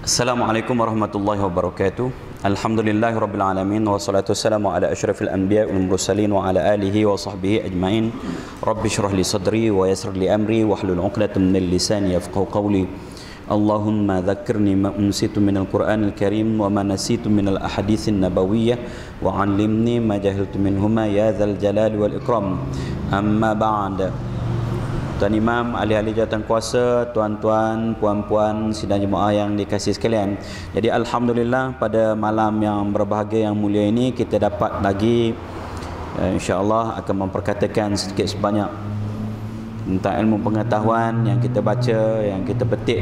Assalamualaikum warahmatullahi wabarakatuh. Alhamdulillahirabbil alamin wassalatu wassalamu ala asyrafil anbiya'i wal mursalin wa ala alihi wa sahbihi ajmain. Rabbi shrah li sadri wa yassir li amri wahlul 'uqdatam min lisani yafqahu qawli. Allahumma dzakkirni ma unsitu minal Qur'anil Karim wa ma nasitu minal ahaditsin nabawiyyah wa 'allimni ma jahiltu minhuma ya dzal jalali wal ikram. Amma ba'd. Tuan Imam, ahli-ahli jawatan kuasa, tuan-tuan, puan-puan, sidang jemaah yang dikasihi sekalian. Jadi alhamdulillah pada malam yang berbahagia yang mulia ini kita dapat lagi insya-Allah akan memperkatakan sedikit sebanyak tentang ilmu pengetahuan yang kita baca, yang kita petik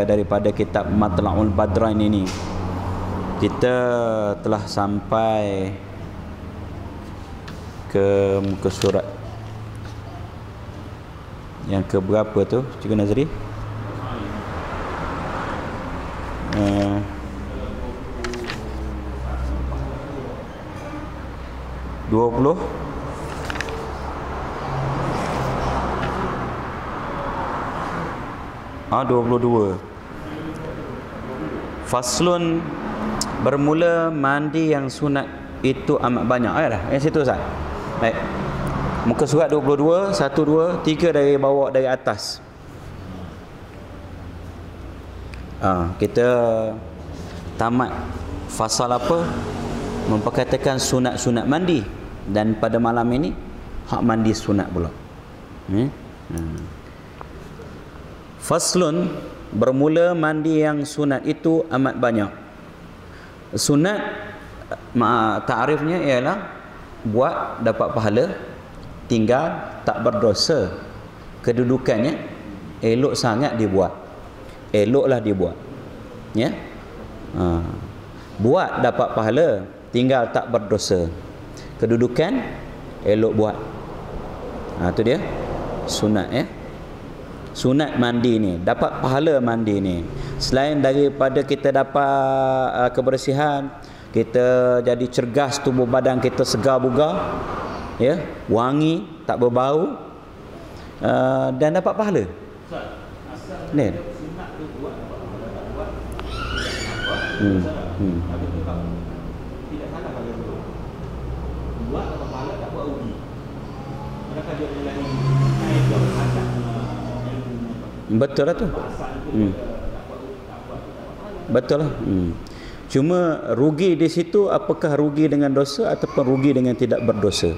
daripada kitab Matla'ul Badrain ini. Kita telah sampai ke muka surat yang ke berapa tu Cikgu Nazri? 20 22. Faslun, bermula mandi yang sunat itu amat banyak. Dah, yang situ Ustaz. Baik. Muka surat 22, 1, 2, 3 dari bawah, dari atas. Kita tamat fasal apa? Memperkatakan sunat-sunat mandi. Dan pada malam ini hak mandi sunat pula. Faslun, bermula mandi yang sunat itu amat banyak. Sunat ta'rifnya ialah buat dapat pahala, tinggal tak berdosa. Kedudukannya elok sangat dibuat, eloklah dibuat, ya. Buat dapat pahala, tinggal tak berdosa. Kedudukan elok buat. Itu dia sunat, ya. Sunat mandi ni, dapat pahala mandi ni. Selain daripada kita dapat kebersihan, kita jadi cergas, tubuh badan kita segar bugar, ya, wangi, tak berbau, dan dapat pahala. Ni. Betul lah tu. Betul lah. Cuma rugi di situ, apakah rugi dengan dosa ataupun rugi dengan tidak berdosa?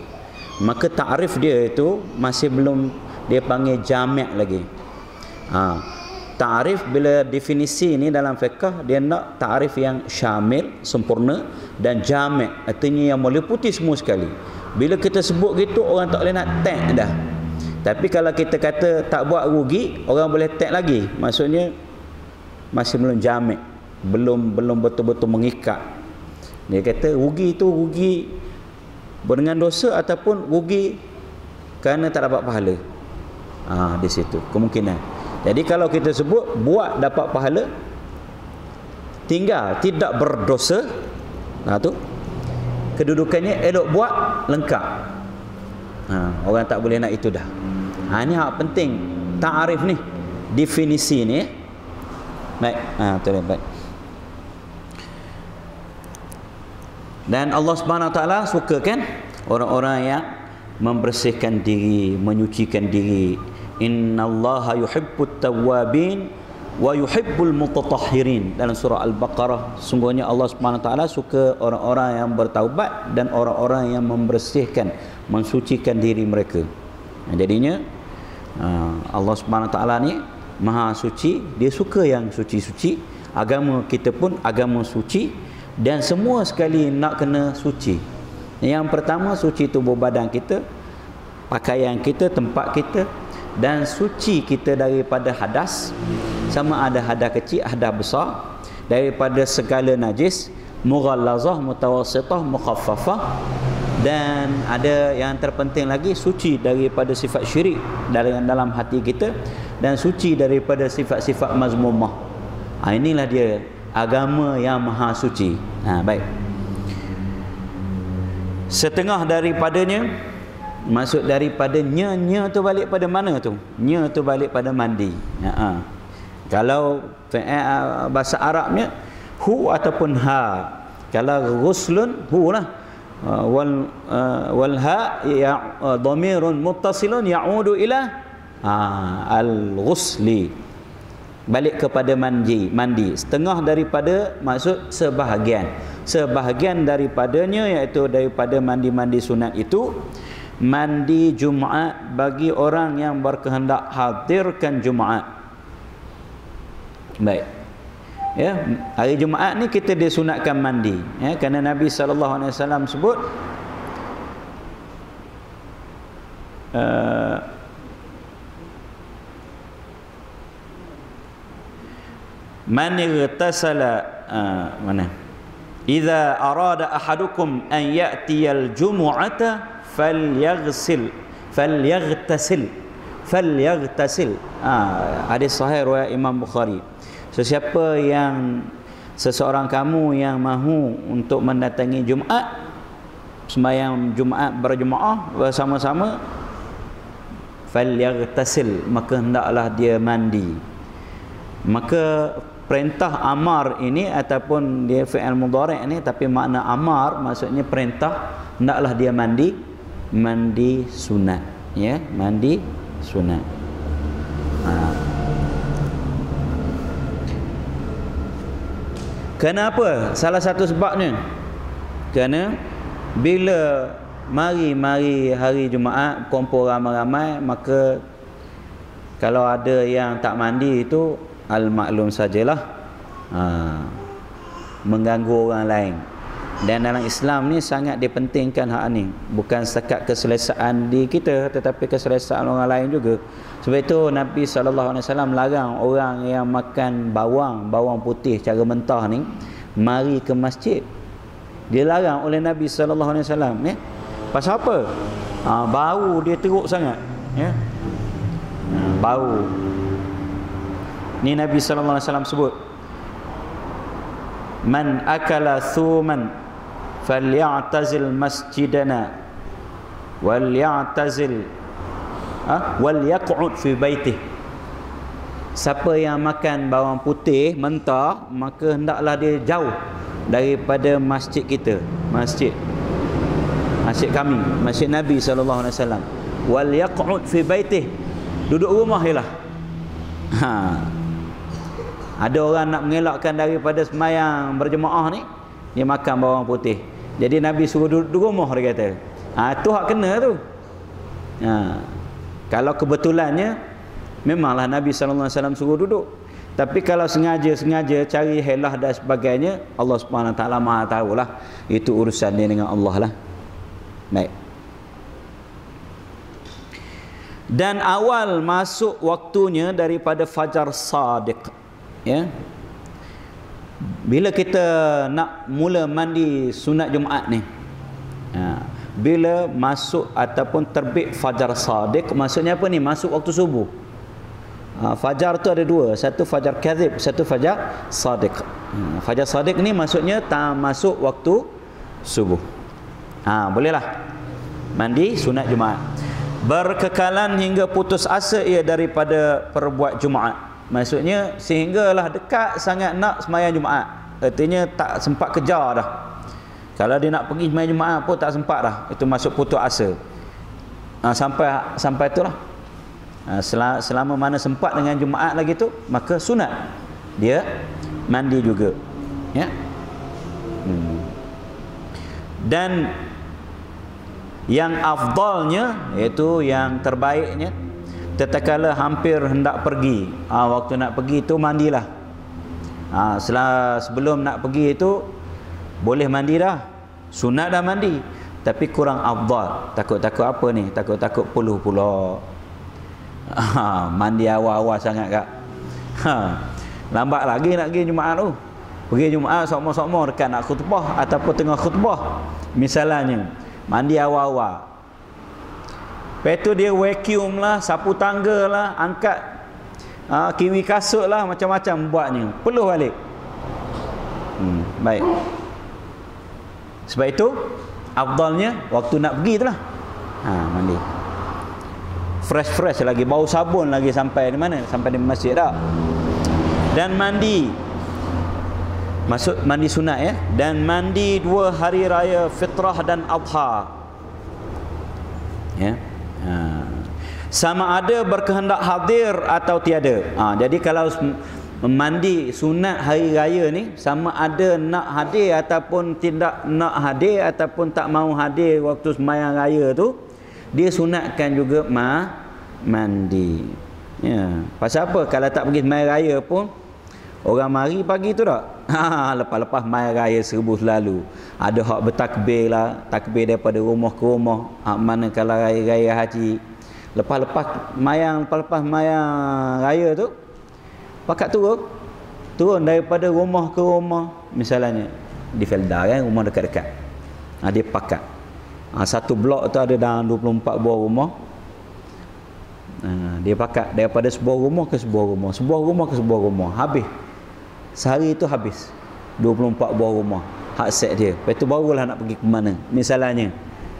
Maka ta'rif dia itu masih belum dia panggil jami' lagi. Ta'rif bila definisi ni dalam fiqh, dia nak ta'rif yang syamil, sempurna, dan jami', artinya yang meliputi semua sekali. Bila kita sebut gitu, orang tak boleh nak tag dah. Tapi kalau kita kata tak buat rugi, orang boleh tag lagi. Maksudnya masih belum jami', belum betul-betul mengikat. Dia kata rugi itu rugi dengan dosa ataupun rugi kerana tak dapat pahala. Di situ kemungkinan. Jadi kalau kita sebut buat dapat pahala, tinggal tidak berdosa, tu kedudukannya elok buat lengkap. Orang tak boleh nak itu dah. Ini hak penting ta'arif ni, definisi ni. Baik, baik. Dan Allah Subhanahu Wa Taala suka kan orang-orang yang membersihkan diri, menyucikan diri. Innallaha yuhibbut tawwabin wa yuhibbul mutatahhirin. Dalam surah Al-Baqarah, sungguhnya Allah Subhanahu Wa Taala suka orang-orang yang bertaubat dan orang-orang yang membersihkan, mensucikan diri mereka. Jadinya Allah Subhanahu Wa Taala ni Maha suci, dia suka yang suci-suci. Agama kita pun agama suci, dan semua sekali nak kena suci. Yang pertama, suci tubuh badan kita, pakaian kita, tempat kita, dan suci kita daripada hadas, sama ada hadas kecil, hadas besar, daripada segala najis, mughallazah, mutawassitah, mukhaffafah, dan ada yang terpenting lagi, suci daripada sifat syirik dalam hati kita, dan suci daripada sifat-sifat mazmumah. Inilah dia agama yang maha suci. Baik. Setengah daripadanya, maksud daripada nya tu balik pada mana tu? Nya tu balik pada mandi. Kalau bahasa Arabnya hu ataupun ha. Kalau ghuslun hu lah. Wal ha ya dhamirun muttasilun ya'udu ila al-ghusli. Balik kepada mandi. Setengah daripada maksud sebahagian daripadanya, iaitu daripada mandi sunat itu mandi Jumaat bagi orang yang berkehendak hadirkan Jumaat. Baik. Ya, hari Jumaat ni kita disunatkan mandi, ya, kerana Nabi SAW sebut man igtasala mana idza arada ahadukum an ya'tiyal jumu'ata falyaghtasil hadis sahih riwayat Imam Bukhari. Sesiapa yang seseorang kamu yang mahu untuk mendatangi Jumaat, sembahyang Jumaat berjemaah bersama-sama, falyaghtasil, maka hendaklah dia mandi. Maka perintah amar ini ataupun dia fi'il mudhari' ini, tapi makna amar maksudnya perintah, hendaklah dia mandi sunat, ya, mandi sunat. Kenapa? Salah satu sebabnya kerana bila mari hari Jumaat kumpul ramai-ramai, maka kalau ada yang tak mandi itu al-maklum sajalah, mengganggu orang lain. Dan dalam Islam ni sangat dipentingkan hak ni, bukan setakat keselesaan di kita tetapi keselesaan orang lain juga. Sebab itu Nabi SAW larang orang yang makan bawang putih cara mentah ni mari ke masjid. Dia larang oleh Nabi SAW, ya. Pasal apa? Bau dia teruk sangat, ya. Bau ni Nabi SAW sebut, man akala thuman falyatazil masjidana walyatazil walyaq'ud fi baitih. Siapa yang makan bawang putih mentah, maka hendaklah dia jauh daripada masjid kita, masjid kami, masjid Nabi SAW. Walyaq'ud fi baitih, duduk rumah jelah. Ada orang nak mengelakkan daripada sembahyang berjemaah ni, dia makan bawang putih. Jadi Nabi suruh duduk rumah, dia kata. Tu hak kena tu. Kalau kebetulannya memanglah Nabi SAW suruh duduk. Tapi kalau sengaja cari helah dan sebagainya, Allah Subhanahu Wa Taala Maha tahulah. Itu urusan dia dengan Allah lah. Baik. Dan awal masuk waktunya daripada fajar sadiq, ya. Bila kita nak mula mandi sunat Jumaat ni, bila masuk ataupun terbit fajar sadiq, maksudnya apa ni? Masuk waktu subuh. Fajar tu ada dua, satu fajar kadhib, satu fajar sadiq. Fajar sadiq ni maksudnya tak masuk waktu subuh. Bolehlah mandi sunat Jumaat. Berkekalan hingga putus asa ia daripada perbuat Jumaat. Maksudnya sehinggalah dekat sangat nak sembahyang Jumaat. Artinya tak sempat kejar dah. Kalau dia nak pergi sembahyang Jumaat pun tak sempat dah. Itu masuk putus asa. Sampai itulah. Selama mana sempat dengan Jumaat lagi tu, maka sunat dia mandi juga, ya. Dan yang afdalnya, iaitu yang terbaiknya, tatkala hampir hendak pergi, waktu nak pergi tu mandilah. Sebelum nak pergi itu boleh mandi dah, sunat dah mandi, tapi kurang afdal. Takut apa ni? Takut puluh pula. Mandi awal-awal sangat kak. Lambat lagi nak pergi Jumaat tu. Pergi Jumaat sokmo-sokmo dekat nak khutbah ataupun tengah khutbah misalnya, mandi awal-awal. Lepas tu dia vacuum lah, sapu tangga lah, angkat kiwi kasut lah, macam-macam buatnya, peluh balik. Baik. Sebab itu afdalnya waktu nak pergi tu lah, mandi fresh lagi, bau sabun lagi sampai di mana? Sampai di masjid dah. Dan mandi, maksud mandi sunat ya, dan mandi 2 hari raya fitrah dan adha ya. Sama ada berkehendak hadir atau tiada. Jadi kalau mandi sunat hari raya ni, sama ada nak hadir ataupun tidak nak hadir, ataupun tak mau hadir waktu sembahyang raya tu, dia sunatkan juga mandi ya. Pasal apa? Kalau tak pergi sembahyang raya pun orang mari pagi tu tak? Lepas-lepas sembahyang raya serbu selalu. Ada hak bertakbir lah, takbir daripada rumah ke rumah. Mana kalau raya haji, lepas-lepas sembahyang raya tu, pakat turun daripada rumah ke rumah. Misalnya di Felda kan, rumah dekat-dekat, dia pakat satu blok tu ada dalam 24 buah rumah. Dia pakat daripada sebuah rumah ke sebuah rumah, sebuah rumah ke sebuah rumah. Habis sehari itu habis 24 buah rumah hak set dia. Lepas tu barulah nak pergi ke mana misalnya.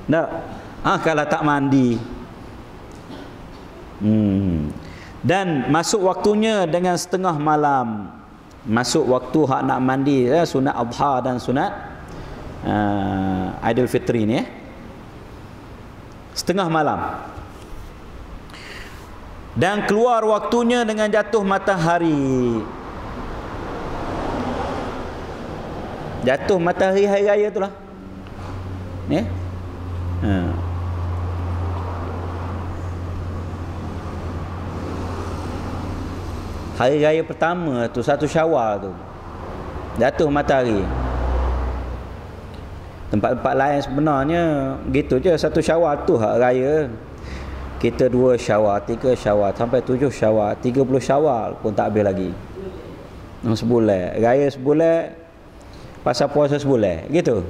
Tak? Kalau tak mandi. Dan masuk waktunya dengan setengah malam. Masuk waktu hak nak mandi sunat adha dan sunat Aidil Fitri ni setengah malam. Dan keluar waktunya dengan jatuh matahari. Jatuh matahari hari raya itulah ya. Hari raya pertama tu, 1 Syawal tu, jatuh matahari. Tempat-tempat lain sebenarnya gitu je, 1 Syawal tu hak raya. Kita 2 Syawal, 3 Syawal, sampai 7 Syawal, 30 Syawal pun tak habis lagi. Sebulan, raya sebulan, pasal puasa sebulan, gitu.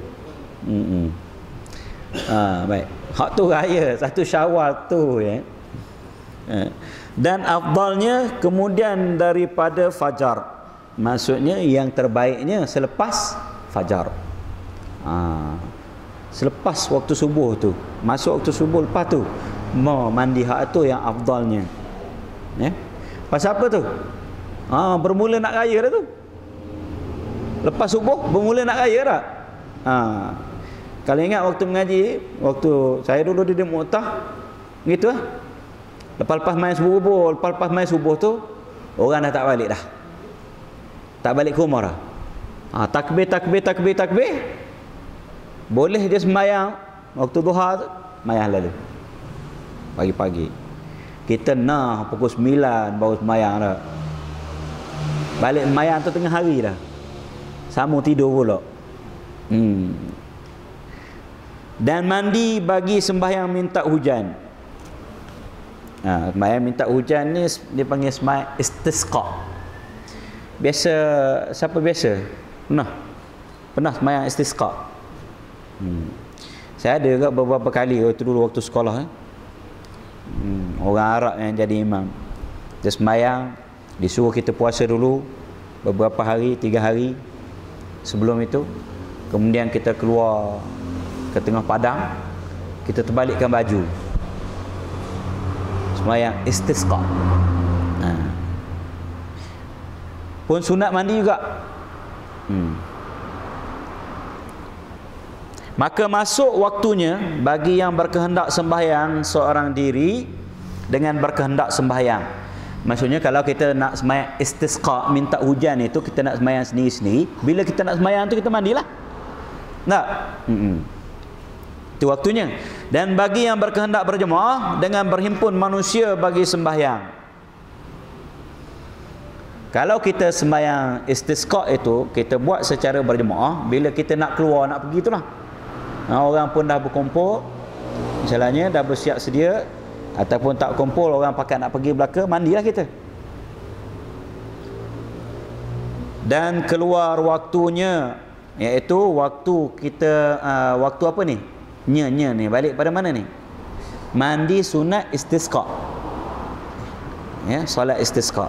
Baik. Hak tu raya 1 Syawal tu ya. Dan afdalnya kemudian daripada fajar. Maksudnya yang terbaiknya selepas fajar. Selepas waktu subuh tu, masuk waktu subuh, lepas tu mau mandi hak tu yang afdalnya ya. Pasal apa tu? Bermula nak raya dah tu. Lepas subuh bermula nak raya dah. Kalau ingat waktu mengaji, waktu saya dulu di Mu'tah gitu lah. Lepas-lepas main subuh, lepas-lepas main subuh tu orang dah tak balik dah. Tak balik ke rumah dah. Takbir. Boleh dia sembahyang waktu duha tu, sembahyang lalu. Pagi-pagi. Kita pukul 9 baru sembahyang dah. Balik sembahyang tu tengah hari dah. Sama tidur pula. Dan mandi bagi sembahyang minta hujan. Sembahyang minta hujan ni dia panggil sembahyang istisqa. Biasa, siapa biasa? Pernah sembahyang istisqa. Saya ada juga beberapa kali waktu dulu waktu sekolah orang Arab yang jadi imam. Dia sembahyang, disuruh kita puasa dulu beberapa hari, 3 hari sebelum itu. Kemudian kita keluar ke tengah padang, kita terbalikkan baju, sembahyang istisqa. Pun sunat mandi juga. Maka masuk waktunya bagi yang berkehendak sembahyang seorang diri dengan berkehendak sembahyang. Maksudnya kalau kita nak sembahyang istisqa, minta hujan itu, kita nak sembahyang sendiri-sendiri. Bila kita nak sembahyang tu kita mandilah. Tak? Itu waktunya. Dan bagi yang berkehendak berjemaah dengan berhimpun manusia bagi sembahyang. Kalau kita sembahyang istisqa itu kita buat secara berjemaah, bila kita nak keluar nak pergi itulah. Orang pun dah berkumpul, misalnya dah bersiap sedia, ataupun tak kumpul, orang pakat nak pergi belaka, mandilah kita. Dan keluar waktunya, iaitu waktu kita waktu apa ni? Nya ni balik pada mana ni? Mandi sunat istisqa. Ya, solat istisqa.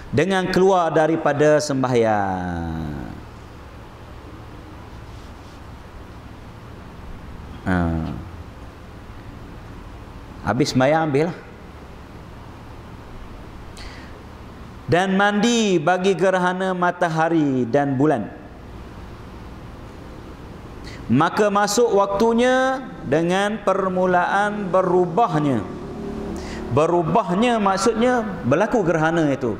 Dengan keluar daripada sembahyang. Habis sembahyang, habislah. Dan mandi bagi gerhana matahari dan bulan, maka masuk waktunya dengan permulaan berubahnya. Berubahnya maksudnya berlaku gerhana itu.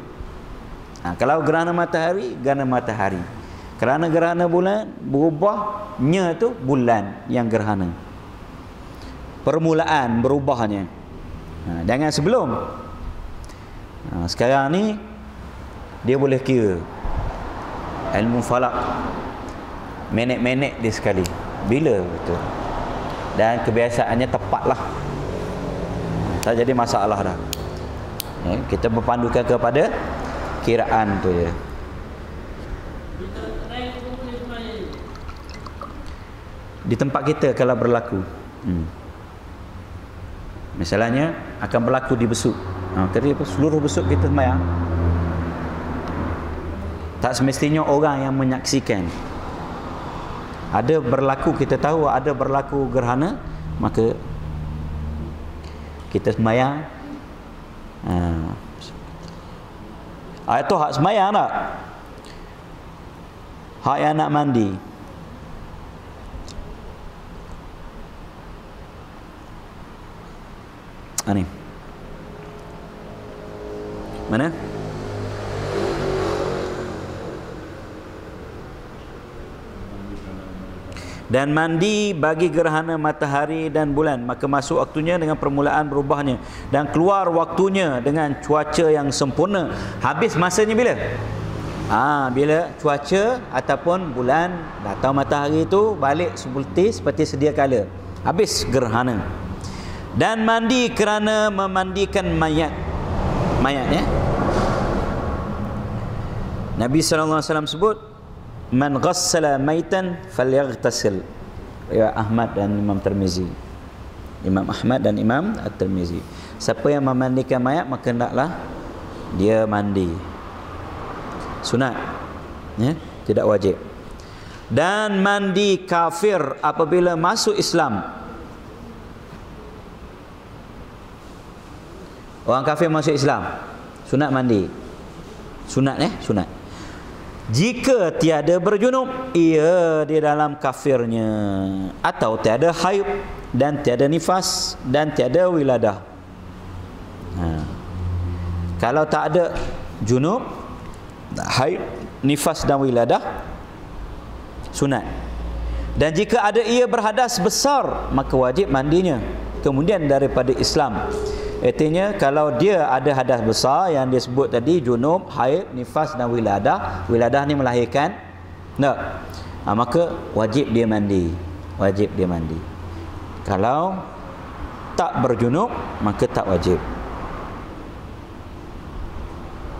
Kalau gerhana matahari, gerhana matahari. Kerana gerhana bulan, berubahnya itu bulan yang gerhana. Permulaan berubahnya. Jangan sebelum. Sekarang ni dia boleh kira ilmu falak minit-minit dia sekali bila betul, dan kebiasaannya tepatlah, tak jadi masalah dah. Kita berpandukan kepada kiraan tu je. Di tempat kita kalau berlaku, misalnya akan berlaku di besuk, seluruh besuk kita sembahyang, tak semestinya orang yang menyaksikan. Ada berlaku, kita tahu ada berlaku gerhana, maka kita sembahyang. Itu hak sembahyang tak? Hak yang nak mandi. Ni mana? Dan mandi bagi gerhana matahari dan bulan, maka masuk waktunya dengan permulaan berubahnya, dan keluar waktunya dengan cuaca yang sempurna. Habis masanya bila? Bila cuaca ataupun bulan atau matahari itu balik seperti sedia kala, habis gerhana. Dan mandi kerana memandikan mayat. Nabi SAW sebut, man ghassala maitan falyaghtasil. Riwayat Ahmad dan Imam Tirmizi. Imam Ahmad dan Imam At-Tirmizi. Siapa yang memandikan mayat, maka hendaklah dia mandi. Sunat, tidak wajib. Dan mandi kafir apabila masuk Islam. Orang kafir masuk Islam, sunat mandi. Sunat sunat. Jika tiada berjunub, ia di dalam kafirnya, atau tiada haid dan tiada nifas dan tiada wiladah. Kalau tak ada junub, haid, nifas dan wiladah, sunat. Dan jika ada ia berhadas besar, maka wajib mandinya kemudian daripada Islam. Artinya kalau dia ada hadas besar yang disebut tadi, junub, haid, nifas dan wiladah. Wiladah ni melahirkan, maka wajib dia mandi. Wajib dia mandi. Kalau tak berjunub, maka tak wajib.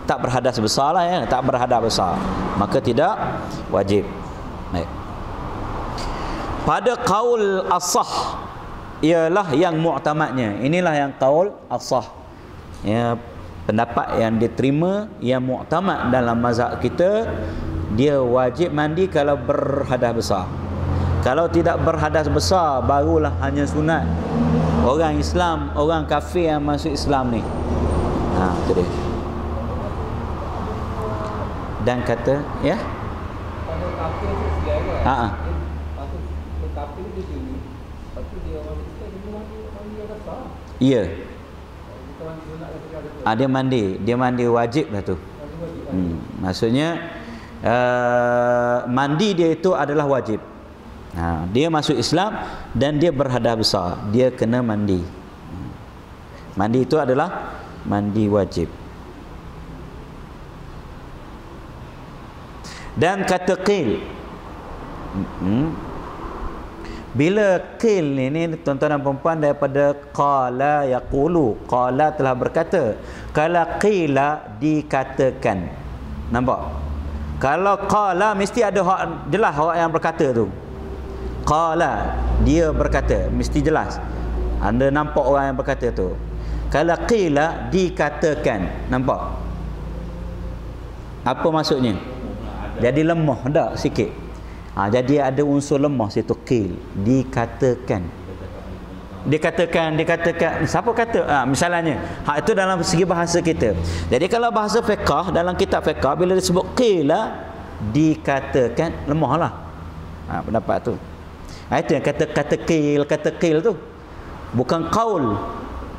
Tak berhadas besar lah, tak berhadas besar, maka tidak wajib. Baik. Pada qaul as-sah, ialah yang mu'tamadnya. Inilah yang qaul as-sah, pendapat yang diterima, yang mu'tamad dalam mazhab kita. Dia wajib mandi kalau berhadas besar. Kalau tidak berhadas besar, barulah hanya sunat. Orang Islam, orang kafir yang masuk Islam ni, itu dia. Dan kata pada kafir tu silakan. Kafir di sini, lepas dia orang kita mandi yang besar. Ya. Dia mandi wajib lah tu. Maksudnya mandi dia itu adalah wajib. Dia masuk Islam dan dia berhadas besar, dia kena mandi. Mandi itu adalah mandi wajib. Dan kata qil, bila qil ini tuan-tuan dan puan daripada qala yaqulu, qala telah berkata, kalau qila dikatakan. Nampak? Kalau qala mesti ada hak jelas, orang yang berkata tu. Qala, dia berkata, mesti jelas. Anda nampak orang yang berkata tu. Kalau qila dikatakan, nampak? Apa maksudnya? Jadi lemah tak sikit. Jadi ada unsur lemah situ, qil, dikatakan. dikatakan siapa kata? Misalnya hak itu dalam segi bahasa kita. Jadi kalau bahasa fiqh, dalam kitab fiqh bila disebut qila, dikatakan lemahlah. Pendapat tu. Itu yang kata qil tu. Bukan qaul.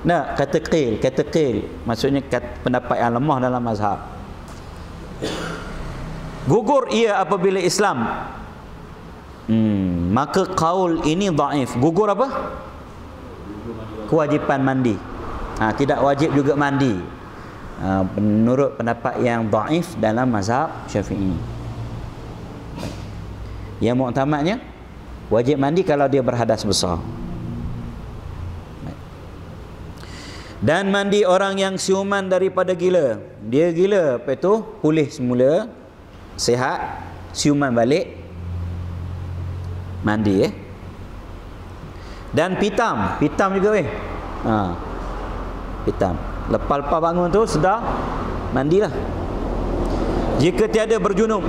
Nah, kata qil maksudnya pendapat yang lemah dalam mazhab. Gugur ia apabila Islam. Maka qaul ini dhaif. Gugur apa? Kewajipan mandi. Tidak wajib juga mandi. Menurut pendapat yang dhaif dalam mazhab Syafi'i. Yang muktamadnya wajib mandi kalau dia berhadas besar. Dan mandi orang yang siuman daripada gila. Dia gila, lepas tu pulih semula, sihat, siuman balik, mandi Dan pitam juga pitam. Lepas bangun tu sedar, mandilah. Jika tiada berjunub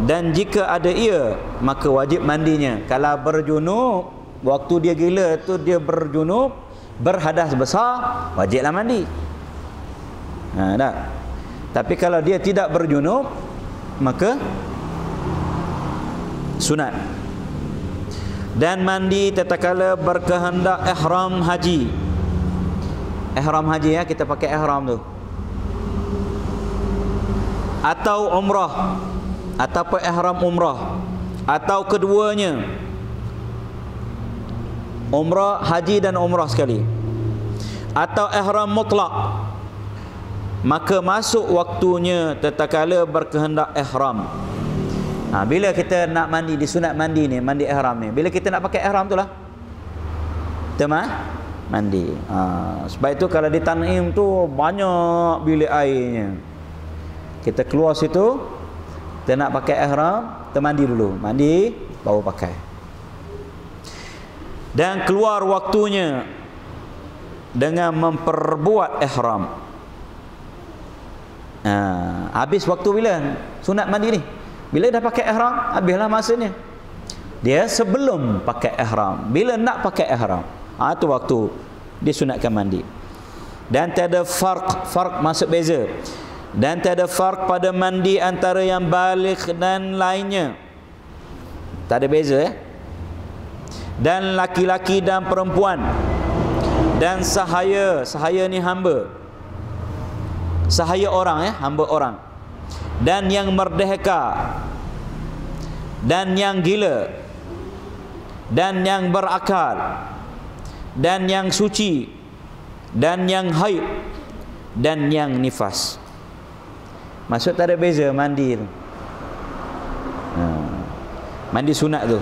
dan jika ada ia, maka wajib mandinya. Kalau berjunub, waktu dia gila tu dia berjunub, berhadas besar, wajiblah mandi. Tapi kalau dia tidak berjunub, maka sunat. Dan mandi tatkala berkehendak ihram haji. Ihram haji kita pakai ihram tu. Atau umrah, ataupun ihram umrah, atau keduanya. Umrah, haji dan umrah sekali. Atau ihram mutlak. Maka masuk waktunya tatkala berkehendak ihram. Bila kita nak mandi, disunat mandi ni, mandi ihram ni, bila kita nak pakai ihram tu lah kita mandi. Sebab itu kalau di Tan'im tu banyak bilik airnya. Kita keluar situ, kita nak pakai ihram, kita mandi dulu, mandi baru pakai. Dan keluar waktunya dengan memperbuat ihram. Habis waktu bila sunat mandi ni? Bila dah pakai ihram, habislah masanya. Dia sebelum pakai ihram. Bila nak pakai ihram, itu waktu disunatkan mandi. Dan tiada farq maksud beza. Dan tiada farq pada mandi antara yang baligh dan lainnya. Tak ada beza Dan laki-laki dan perempuan. Dan sahaya ni hamba. Sahaya orang hamba orang. Dan yang merdeka, dan yang gila, dan yang berakal, dan yang suci, dan yang haid, dan yang nifas. Maksud tak ada beza mandi tu. Mandi sunat tu.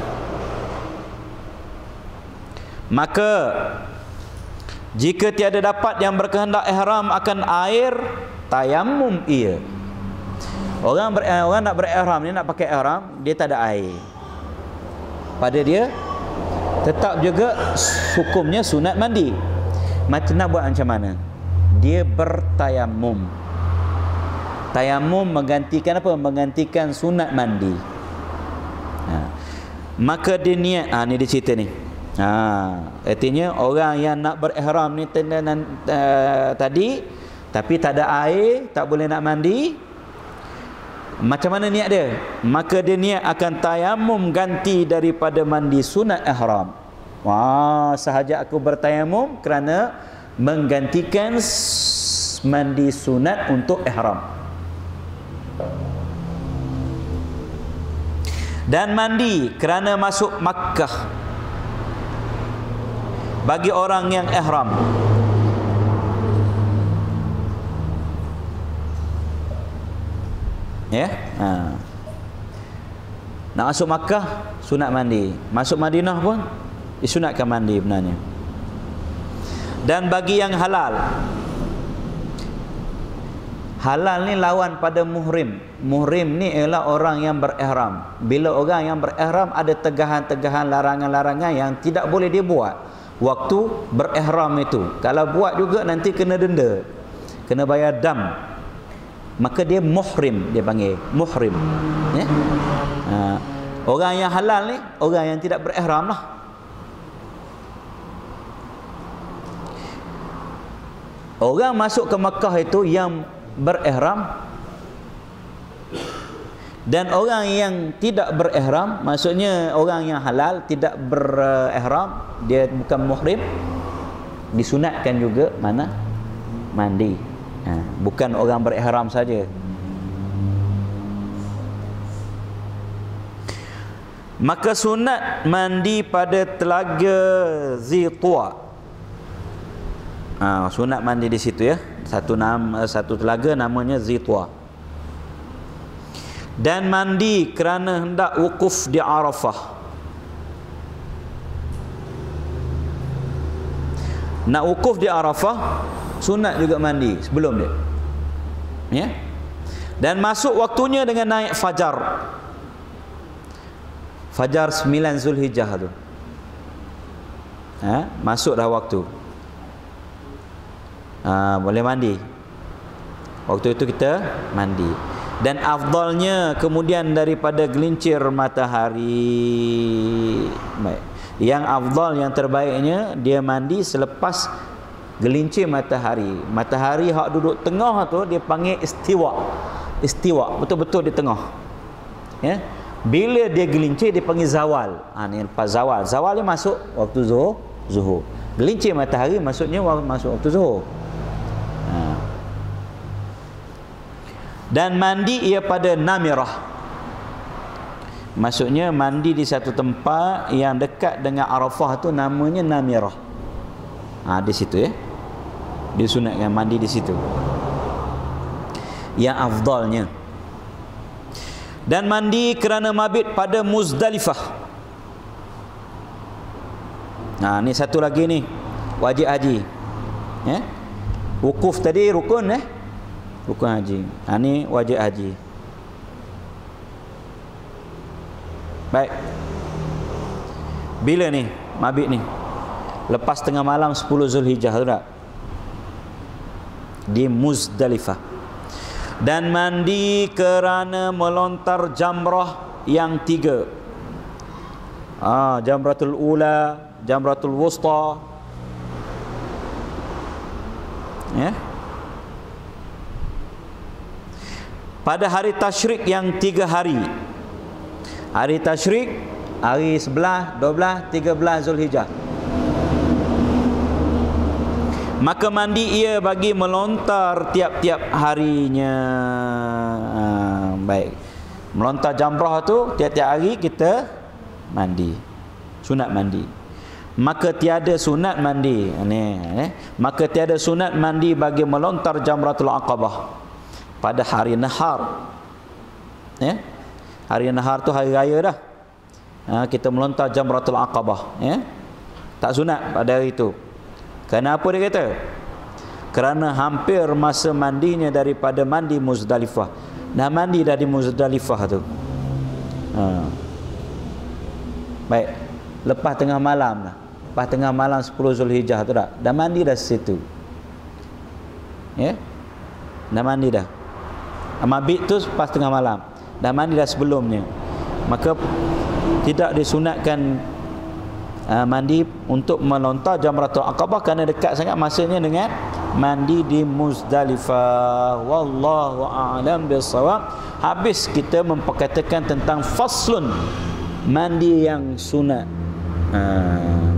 Maka jika tiada dapat yang berkehendak ihram akan air, tayammum ia. Orang nak berihram ni, nak pakai ihram, dia tak ada air. Pada dia tetap juga hukumnya sunat mandi. Macam nak buat macam mana? Dia bertayammum. Tayammum menggantikan apa? Menggantikan sunat mandi. Maka dia niat, ni dia cerita ni. Artinya orang yang nak berihram ni tadi tapi tak ada air, tak boleh nak mandi. Macam mana niat dia? Maka dia niat akan tayammum ganti daripada mandi sunat ihram. Sahaja aku bertayammum kerana menggantikan mandi sunat untuk ihram. Dan mandi kerana masuk Makkah bagi orang yang ihram. Nak masuk Makkah sunat mandi, masuk Madinah pun disunatkan mandi benarnya. Dan bagi yang halal, halal ni lawan pada muhrim. Muhrim ni ialah orang yang berihram. Bila orang yang berihram ada tegahan-tegahan, larangan-larangan yang tidak boleh dia buat waktu berihram itu. Kalau buat juga nanti kena denda, kena bayar dam. Maka dia muhrim, dia panggil muhrim. Orang yang halal ni orang yang tidak berihram lah. Orang masuk ke Mekah itu yang berihram, dan orang yang tidak berihram, maksudnya orang yang halal tidak berihram, dia bukan muhrim, disunatkan juga mana? Mandi. Bukan orang berihram saja. Maka sunat mandi pada telaga Zituwa. Sunat mandi di situ ya. Satu telaga namanya Zituwa. Dan mandi kerana hendak wukuf di Arafah. Nak wukuf di Arafah, sunat juga mandi sebelum dia. Ya. Dan masuk waktunya dengan naik fajar. Fajar 9 Zulhijjah tu. Masuk dah waktu. Boleh mandi. Waktu itu kita mandi. Dan afdalnya kemudian daripada gelincir matahari. Baik. Yang afdal, yang terbaiknya dia mandi selepas gelincir matahari. Matahari hak duduk tengah tu dia panggil istiwa. Istiwa, betul-betul di tengah. Ya. Bila dia gelincir dia panggil zawal. Ni lepas zawal. Zawal dia masuk waktu zuhur. Gelincir matahari maksudnya masuk waktu zuhur. Dan mandi ia pada namirah. Maksudnya mandi di satu tempat yang dekat dengan Arafah tu namanya namirah. Di situ ya. Disunatkan mandi di situ. Yang afdalnya. Dan mandi kerana mabit pada Muzdalifah. Ni satu lagi ni, wajib haji. Ya. Wukuf tadi rukun rukun haji. Ni wajib haji. Baik. Bila ni mabit ni? Lepas tengah malam 10 Zulhijjah tu tak? Di Muzdalifah. Dan mandi kerana melontar jamrah yang 3. Jamratul ula, jamratul wusta. Ya. Pada hari tasyrik yang 3 hari. Hari tasyrik, hari 11, 12, 13 Zulhijjah. Maka mandi ia bagi melontar tiap-tiap harinya. Baik. Melontar jamrah tu tiap-tiap hari kita mandi. Sunat mandi. Maka tiada sunat mandi. Maka tiada sunat mandi bagi melontar jamratul aqabah pada hari nahar. Ya. Hari nahar tu hari raya dah. Kita melontar jamratul aqabah, ya. Tak sunat pada hari itu. Kenapa dia kata? Kerana hampir masa mandinya daripada mandi Muzdalifah. Dah mandi dah di Muzdalifah tu. Baik. Lepas tengah malam lah. Lepas tengah malam 10 Zulhijjah tu dah. Dah mandi dah situ. Ya. Dah mandi dah. Mabit tu pas tengah malam. Dah mandi dah sebelumnya. Maka tidak disunatkan mandi untuk melontar jamratul aqabah kerana dekat sangat masanya dengan mandi di Muzdalifah. Wallahu a'lam bissawab. Habis kita memperkatakan tentang faslun, mandi yang sunat.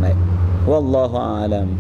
Baik. Wallahu a'lam.